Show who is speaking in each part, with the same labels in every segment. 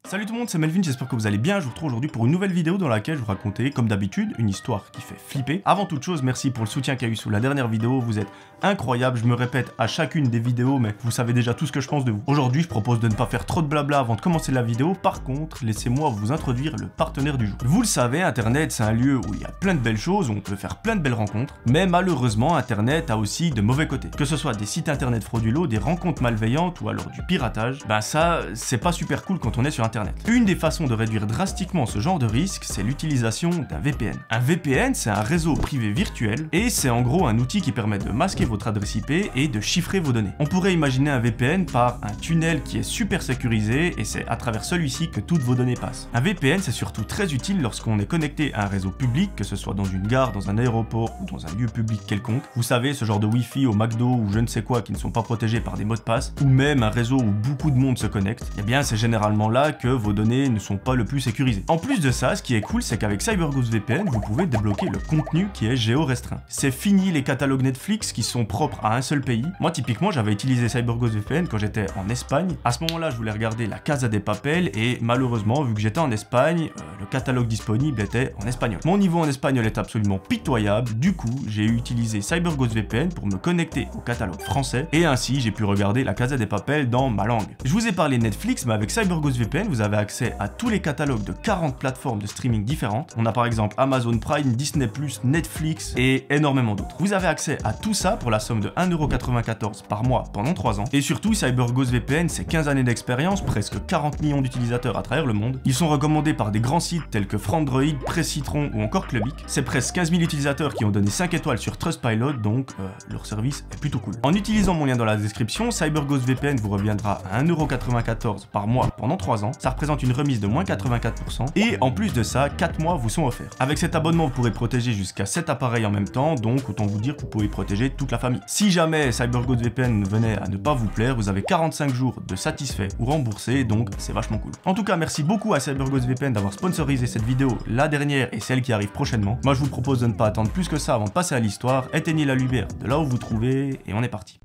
Speaker 1: Salut tout le monde, c'est Melvin, j'espère que vous allez bien. Je vous retrouve aujourd'hui pour une nouvelle vidéo dans laquelle je vous racontais, comme d'habitude, une histoire qui fait flipper. Avant toute chose, merci pour le soutien qu'il y a eu sous la dernière vidéo, vous êtes incroyables, je me répète à chacune des vidéos, mais vous savez déjà tout ce que je pense de vous. Aujourd'hui, je propose de ne pas faire trop de blabla avant de commencer la vidéo, par contre, laissez-moi vous introduire le partenaire du jour. Vous le savez, Internet, c'est un lieu où il y a plein de belles choses, où on peut faire plein de belles rencontres, mais malheureusement, Internet a aussi de mauvais côtés. Que ce soit des sites Internet frauduleux, des rencontres malveillantes ou alors du piratage, ben ça, c'est pas super cool quand on est sur Internet. Une des façons de réduire drastiquement ce genre de risque, c'est l'utilisation d'un VPN. Un VPN, c'est un réseau privé virtuel, et c'est en gros un outil qui permet de masquer votre adresse IP et de chiffrer vos données. On pourrait imaginer un VPN par un tunnel qui est super sécurisé, et c'est à travers celui-ci que toutes vos données passent. Un VPN, c'est surtout très utile lorsqu'on est connecté à un réseau public, que ce soit dans une gare, dans un aéroport ou dans un lieu public quelconque. Vous savez, ce genre de Wi-Fi au McDo ou je ne sais quoi qui ne sont pas protégés par des mots de passe, ou même un réseau où beaucoup de monde se connecte, eh bien c'est généralement là que vos données ne sont pas le plus sécurisées. En plus de ça, ce qui est cool, c'est qu'avec CyberGhost VPN, vous pouvez débloquer le contenu qui est géo-restreint. C'est fini les catalogues Netflix qui sont propres à un seul pays. Moi, typiquement, j'avais utilisé CyberGhost VPN quand j'étais en Espagne. À ce moment-là, je voulais regarder La Casa de Papel et malheureusement, vu que j'étais en Espagne, le catalogue disponible était en espagnol. Mon niveau en espagnol est absolument pitoyable. Du coup, j'ai utilisé CyberGhost VPN pour me connecter au catalogue français et ainsi, j'ai pu regarder La Casa de Papel dans ma langue. Je vous ai parlé de Netflix, mais avec CyberGhost VPN, vous avez accès à tous les catalogues de 40 plateformes de streaming différentes. On a par exemple Amazon Prime, Disney+, Netflix et énormément d'autres. Vous avez accès à tout ça pour la somme de 1,94€ par mois pendant 3 ans. Et surtout, CyberGhost VPN, c'est 15 années d'expérience, presque 40 millions d'utilisateurs à travers le monde. Ils sont recommandés par des grands sites tels que Frandroid, Presscitron ou encore Clubic. C'est presque 15 000 utilisateurs qui ont donné 5 étoiles sur Trustpilot, donc leur service est plutôt cool. En utilisant mon lien dans la description, CyberGhost VPN vous reviendra à 1,94€ par mois pendant 3 ans. Ça représente une remise de moins 84% et en plus de ça, 4 mois vous sont offerts. Avec cet abonnement, vous pourrez protéger jusqu'à 7 appareils en même temps, donc autant vous dire que vous pouvez protéger toute la famille. Si jamais CyberGhost VPN venait à ne pas vous plaire, vous avez 45 jours de satisfait ou remboursé, donc c'est vachement cool. En tout cas, merci beaucoup à CyberGhost VPN d'avoir sponsorisé cette vidéo, la dernière et celle qui arrive prochainement. Moi, je vous propose de ne pas attendre plus que ça avant de passer à l'histoire. Éteignez la lumière de là où vous trouvez et on est parti.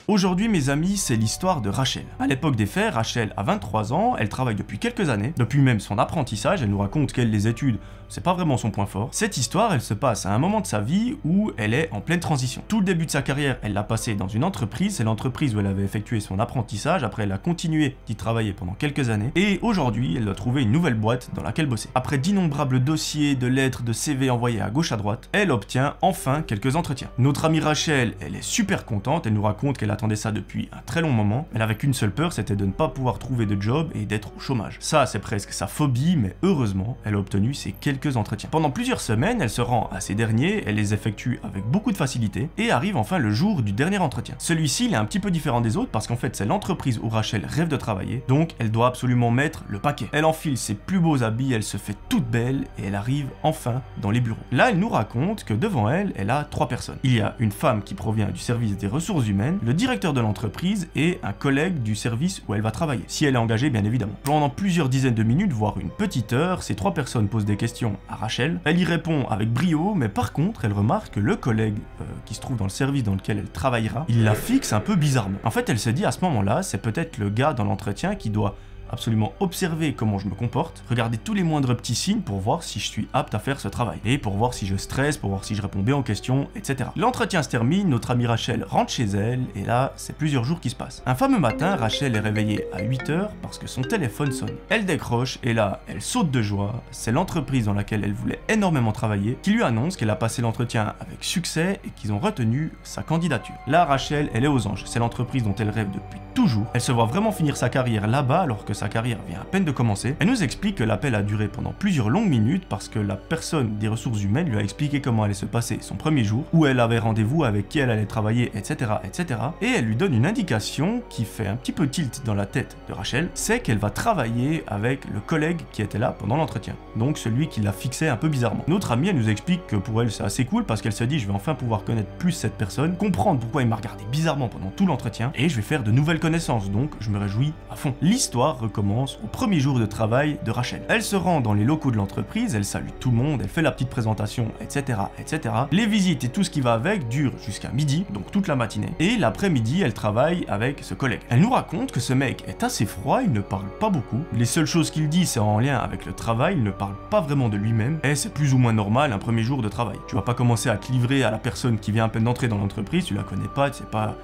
Speaker 1: Aujourd'hui, mes amis, c'est l'histoire de Rachel. À l'époque des faits, Rachel a 23 ans, elle travaille depuis quelques années, depuis même son apprentissage, elle nous raconte qu'elle, les études, c'est pas vraiment son point fort. Cette histoire, elle se passe à un moment de sa vie où elle est en pleine transition. Tout le début de sa carrière, elle l'a passé dans une entreprise, c'est l'entreprise où elle avait effectué son apprentissage, après elle a continué d'y travailler pendant quelques années, et aujourd'hui, elle doit trouver une nouvelle boîte dans laquelle bosser. Après d'innombrables dossiers, de lettres, de CV envoyés à gauche à droite, elle obtient enfin quelques entretiens. Notre amie Rachel, elle est super contente, elle nous raconte qu'elle attendait ça depuis un très long moment. Elle avait qu'une seule peur, c'était de ne pas pouvoir trouver de job et d'être au chômage. Ça, c'est presque sa phobie, mais heureusement, elle a obtenu ces quelques entretiens. Pendant plusieurs semaines, elle se rend à ces derniers, elle les effectue avec beaucoup de facilité et arrive enfin le jour du dernier entretien. Celui-ci, il est un petit peu différent des autres parce qu'en fait, c'est l'entreprise où Rachel rêve de travailler, donc elle doit absolument mettre le paquet. Elle enfile ses plus beaux habits, elle se fait toute belle et elle arrive enfin dans les bureaux. Là, elle nous raconte que devant elle, elle a 3 personnes. Il y a une femme qui provient du service des ressources humaines, le directeur de l'entreprise et un collègue du service où elle va travailler, si elle est engagée bien évidemment. Pendant plusieurs dizaines de minutes, voire une petite heure, ces 3 personnes posent des questions à Rachel. Elle y répond avec brio, mais par contre, elle remarque que le collègue qui se trouve dans le service dans lequel elle travaillera, il la fixe un peu bizarrement. En fait, elle se dit à ce moment-là, c'est peut-être le gars dans l'entretien qui doit absolument observer comment je me comporte, regarder tous les moindres petits signes pour voir si je suis apte à faire ce travail, et pour voir si je stresse, pour voir si je réponds bien aux questions, etc. L'entretien se termine, notre amie Rachel rentre chez elle, et là, c'est plusieurs jours qui se passent. Un fameux matin, Rachel est réveillée à 8h parce que son téléphone sonne. Elle décroche, et là, elle saute de joie, c'est l'entreprise dans laquelle elle voulait énormément travailler, qui lui annonce qu'elle a passé l'entretien avec succès et qu'ils ont retenu sa candidature. Là, Rachel, elle est aux anges, c'est l'entreprise dont elle rêve depuis toujours, elle se voit vraiment finir sa carrière là-bas alors que ça sa carrière vient à peine de commencer. Elle nous explique que l'appel a duré pendant plusieurs longues minutes parce que la personne des ressources humaines lui a expliqué comment allait se passer son premier jour, où elle avait rendez-vous, avec qui elle allait travailler, etc., etc. Et elle lui donne une indication qui fait un petit peu tilt dans la tête de Rachel, c'est qu'elle va travailler avec le collègue qui était là pendant l'entretien, donc celui qui la fixait un peu bizarrement. Notre amie, elle nous explique que pour elle c'est assez cool parce qu'elle se dit je vais enfin pouvoir connaître plus cette personne, comprendre pourquoi il m'a regardé bizarrement pendant tout l'entretien, et je vais faire de nouvelles connaissances, donc je me réjouis à fond. L'histoire recommence au premier jour de travail de Rachel. Elle se rend dans les locaux de l'entreprise, elle salue tout le monde, elle fait la petite présentation, etc., etc. Les visites et tout ce qui va avec durent jusqu'à midi, donc toute la matinée, et l'après-midi, elle travaille avec ce collègue. Elle nous raconte que ce mec est assez froid, il ne parle pas beaucoup, les seules choses qu'il dit c'est en lien avec le travail, il ne parle pas vraiment de lui-même, et c'est plus ou moins normal un premier jour de travail. Tu vas pas commencer à te livrer à la personne qui vient à peine d'entrer dans l'entreprise, tu la connais pas, tu sais pas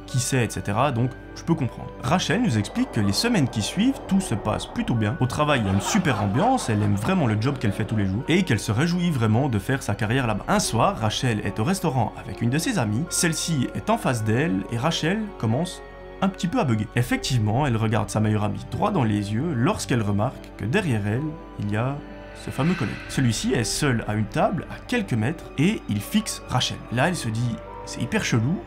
Speaker 1: qui c'est, etc. Donc je peux comprendre. Rachel nous explique que les semaines qui suivent, tout se passe plutôt bien. Au travail, il y a une super ambiance, elle aime vraiment le job qu'elle fait tous les jours, et qu'elle se réjouit vraiment de faire sa carrière là-bas. Un soir, Rachel est au restaurant avec une de ses amies, celle-ci est en face d'elle, et Rachel commence un petit peu à bugger. Effectivement, elle regarde sa meilleure amie droit dans les yeux lorsqu'elle remarque que derrière elle, il y a ce fameux collègue. Celui-ci est seul à une table à quelques mètres et il fixe Rachel. Là, elle se dit, c'est hyper chelou.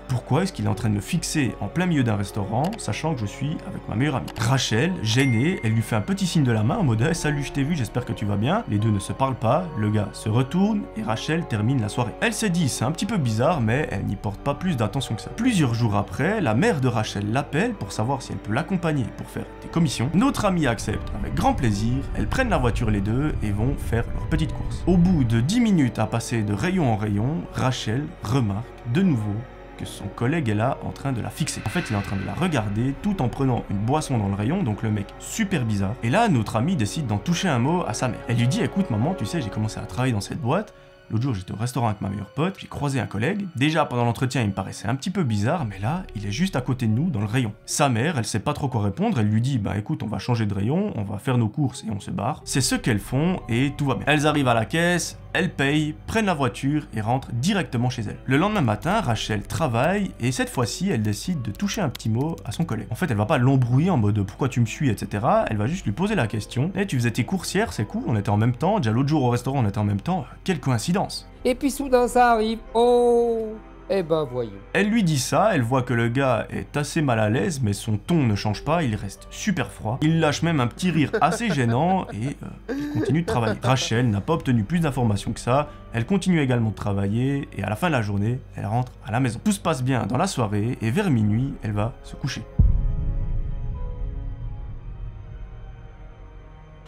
Speaker 1: Pourquoi est-ce qu'il est en train de me fixer en plein milieu d'un restaurant, sachant que je suis avec ma meilleure amie? Rachel, gênée, elle lui fait un petit signe de la main en mode hey, « Salut, je t'ai vu, j'espère que tu vas bien ». Les deux ne se parlent pas, le gars se retourne et Rachel termine la soirée. Elle s'est dit « C'est un petit peu bizarre », mais elle n'y porte pas plus d'attention que ça. Plusieurs jours après, la mère de Rachel l'appelle pour savoir si elle peut l'accompagner pour faire des commissions. Notre amie accepte avec grand plaisir, elles prennent la voiture les deux et vont faire leur petite course. Au bout de 10 minutes à passer de rayon en rayon, Rachel remarque de nouveau que son collègue est là en train de la fixer. En fait, il est en train de la regarder tout en prenant une boisson dans le rayon, donc le mec super bizarre. Et là, notre amie décide d'en toucher un mot à sa mère. Elle lui dit, écoute maman, tu sais, j'ai commencé à travailler dans cette boîte. L'autre jour, j'étais au restaurant avec ma meilleure pote, j'ai croisé un collègue. Déjà, pendant l'entretien, il me paraissait un petit peu bizarre, mais là, il est juste à côté de nous, dans le rayon. Sa mère, elle sait pas trop quoi répondre, elle lui dit, bah écoute, on va changer de rayon, on va faire nos courses et on se barre. C'est ce qu'elles font et tout va bien. Elles arrivent à la caisse, elles payent, prennent la voiture et rentrent directement chez elles. Le lendemain matin, Rachel travaille et cette fois-ci, elle décide de toucher un petit mot à son collègue. En fait, elle va pas l'embrouiller en mode pourquoi tu me suis, etc. Elle va juste lui poser la question. Eh, tu faisais tes courses hier, c'est cool, on était en même temps. Déjà l'autre jour au restaurant, on était en même temps. Quelle coïncidence.
Speaker 2: Et puis soudain ça arrive. Oh, eh ben voyons.
Speaker 1: Elle lui dit ça, elle voit que le gars est assez mal à l'aise, mais son ton ne change pas, il reste super froid. Il lâche même un petit rire assez gênant et il continue de travailler. Rachel n'a pas obtenu plus d'informations que ça, elle continue également de travailler et à la fin de la journée, elle rentre à la maison. Tout se passe bien dans la soirée et vers minuit, elle va se coucher.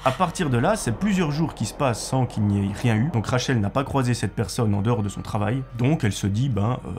Speaker 1: À partir de là, c'est plusieurs jours qui se passent sans qu'il n'y ait rien eu. Donc Rachel n'a pas croisé cette personne en dehors de son travail. Donc elle se dit,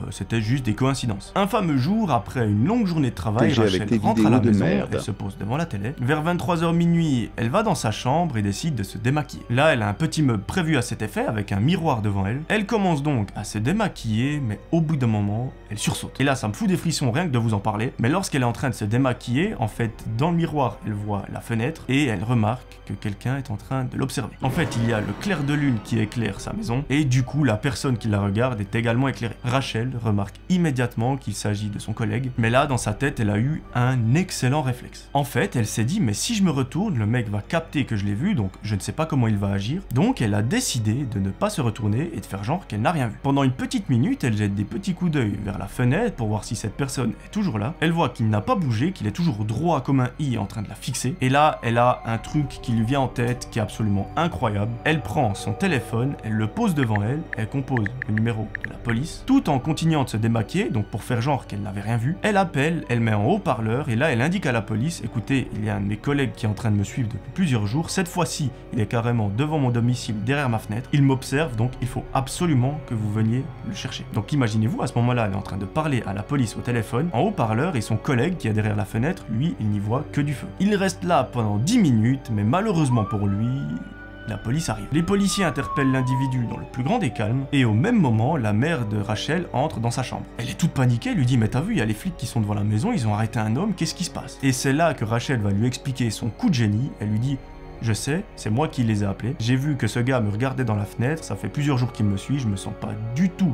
Speaker 1: c'était juste des coïncidences. Un fameux jour, après une longue journée de travail, Rachel rentre à la maison, elle se pose devant la télé. Vers 23h minuit, elle va dans sa chambre et décide de se démaquiller. Là, elle a un petit meuble prévu à cet effet avec un miroir devant elle. Elle commence donc à se démaquiller, mais au bout d'un moment, elle sursaute. Et là, ça me fout des frissons rien que de vous en parler. Mais lorsqu'elle est en train de se démaquiller, en fait, dans le miroir, elle voit la fenêtre et elle remarque que quelqu'un est en train de l'observer. En fait, il y a le clair de lune qui éclaire sa maison, et du coup, la personne qui la regarde est également éclairée. Rachel remarque immédiatement qu'il s'agit de son collègue, mais là, dans sa tête, elle a eu un excellent réflexe. En fait, elle s'est dit, mais si je me retourne, le mec va capter que je l'ai vu, donc je ne sais pas comment il va agir. Donc, elle a décidé de ne pas se retourner et de faire genre qu'elle n'a rien vu. Pendant une petite minute, elle jette des petits coups d'œil vers la fenêtre pour voir si cette personne est toujours là. Elle voit qu'il n'a pas bougé, qu'il est toujours droit comme un i en train de la fixer. Et là, elle a un truc qui lui vient en tête qui est absolument incroyable. Elle prend son téléphone, elle le pose devant elle, elle compose le numéro de la police, tout en continuant de se démaquiller, donc pour faire genre qu'elle n'avait rien vu. Elle appelle, elle met en haut-parleur et là elle indique à la police, écoutez, il y a un de mes collègues qui est en train de me suivre depuis plusieurs jours, cette fois-ci il est carrément devant mon domicile, derrière ma fenêtre, il m'observe, donc il faut absolument que vous veniez le chercher. Donc imaginez-vous, à ce moment-là, elle est en train de parler à la police au téléphone, en haut-parleur, et son collègue qui est derrière la fenêtre, lui, il n'y voit que du feu. Il reste là pendant 10 minutes, mais malheureusement pour lui, la police arrive. Les policiers interpellent l'individu dans le plus grand des calmes, et au même moment, la mère de Rachel entre dans sa chambre. Elle est toute paniquée, elle lui dit « Mais t'as vu, il y a les flics qui sont devant la maison, ils ont arrêté un homme, qu'est-ce qui se passe ?» Et c'est là que Rachel va lui expliquer son coup de génie, elle lui dit Je sais, c'est moi qui les ai appelés. J'ai vu que ce gars me regardait dans la fenêtre, ça fait plusieurs jours qu'il me suit, je me sens pas du tout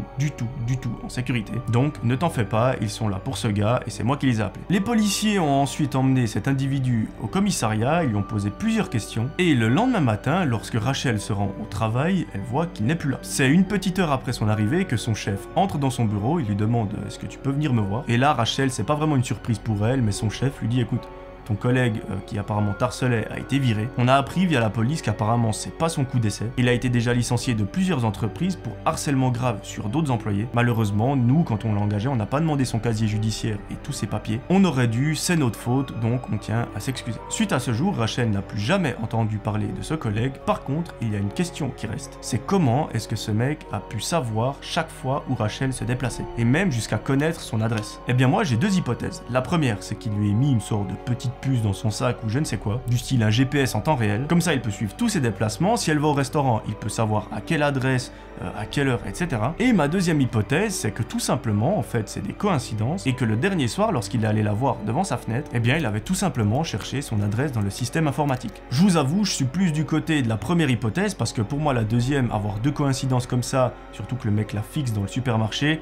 Speaker 1: en sécurité. Donc ne t'en fais pas, ils sont là pour ce gars et c'est moi qui les ai appelés. Les policiers ont ensuite emmené cet individu au commissariat, ils lui ont posé plusieurs questions et le lendemain matin, lorsque Rachel se rend au travail, elle voit qu'il n'est plus là. C'est une petite heure après son arrivée que son chef entre dans son bureau, il lui demande « Est-ce que tu peux venir me voir ?» Et là, Rachel, c'est pas vraiment une surprise pour elle, mais son chef lui dit « Écoute, ton collègue qui apparemment t'harcelait a été viré. On a appris via la police qu'apparemment c'est pas son coup d'essai. Il a été déjà licencié de plusieurs entreprises pour harcèlement grave sur d'autres employés. Malheureusement, nous, quand on l'a engagé, on n'a pas demandé son casier judiciaire et tous ses papiers. On aurait dû, c'est notre faute, donc on tient à s'excuser. Suite à ce jour, Rachel n'a plus jamais entendu parler de ce collègue. Par contre, il y a une question qui reste. C'est comment est-ce que ce mec a pu savoir chaque fois où Rachel se déplaçait et même jusqu'à connaître son adresse? Eh bien moi, j'ai deux hypothèses. La première, c'est qu'il lui ait mis une sorte de petite puce dans son sac ou je ne sais quoi, du style un GPS en temps réel. Comme ça, il peut suivre tous ses déplacements. Si elle va au restaurant, il peut savoir à quelle adresse, à quelle heure, etc. Et ma deuxième hypothèse, c'est que tout simplement, en fait, c'est des coïncidences et que le dernier soir, lorsqu'il est allé la voir devant sa fenêtre, eh bien, il avait tout simplement cherché son adresse dans le système informatique. Je vous avoue, je suis plus du côté de la première hypothèse parce que pour moi, la deuxième, avoir deux coïncidences comme ça, surtout que le mec la fixe dans le supermarché,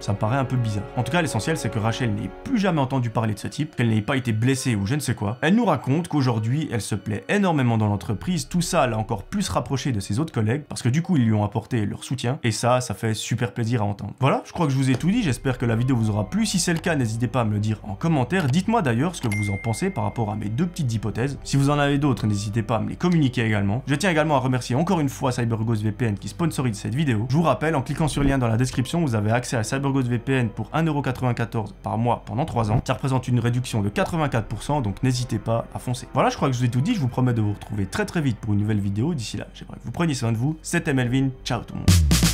Speaker 1: ça me paraît un peu bizarre. En tout cas, l'essentiel, c'est que Rachel n'ait plus jamais entendu parler de ce type, qu'elle n'ait pas été blessée ou je ne sais quoi. Elle nous raconte qu'aujourd'hui, elle se plaît énormément dans l'entreprise, tout ça l'a encore plus rapproché de ses autres collègues, parce que du coup, ils lui ont apporté leur soutien, et ça fait super plaisir à entendre. Voilà, je crois que je vous ai tout dit, j'espère que la vidéo vous aura plu. Si c'est le cas, n'hésitez pas à me le dire en commentaire. Dites-moi d'ailleurs ce que vous en pensez par rapport à mes deux petites hypothèses. Si vous en avez d'autres, n'hésitez pas à me les communiquer également. Je tiens également à remercier encore une fois CyberGhost VPN qui sponsorise cette vidéo. Je vous rappelle, en cliquant sur le lien dans la description, vous avez accès à CyberGhost VPN pour 1,94€ par mois pendant 3 ans. Ça représente une réduction de 84%, donc n'hésitez pas à foncer. Voilà, je crois que je vous ai tout dit, je vous promets de vous retrouver très vite pour une nouvelle vidéo. D'ici là, j'aimerais que vous preniez soin de vous. C'était Melvin, ciao tout le monde.